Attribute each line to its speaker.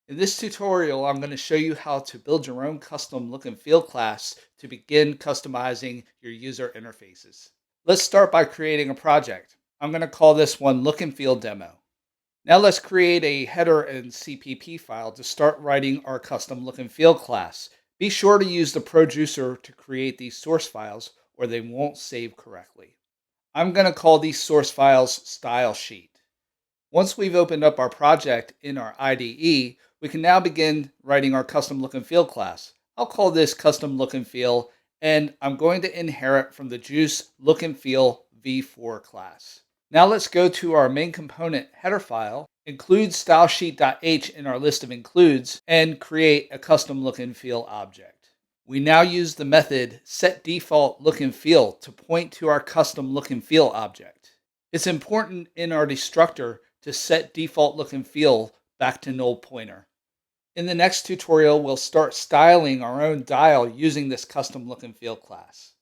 Speaker 1: In this tutorial, I'm going to show you how to build your own custom look and feel class to begin customizing your user interfaces. Let's start by creating a project. I'm going to call this one look and feel demo. Now let's create a header and CPP file to start writing our custom look and feel class. Be sure to use the producer to create these source files or they won't save correctly. I'm going to call these source files style sheet. Once we've opened up our project in our IDE, we can now begin writing our custom look and feel class. I'll call this custom look and feel, and I'm going to inherit from the JUCE look and feel v4 class. Now let's go to our main component header file, include stylesheet.h in our list of includes, and create a custom look and feel object. We now use the method setDefaultLookAndFeel to point to our custom look and feel object. It's important in our destructor to set default look and feel back to null pointer. In the next tutorial, we'll start styling our own dial using this custom look and feel class.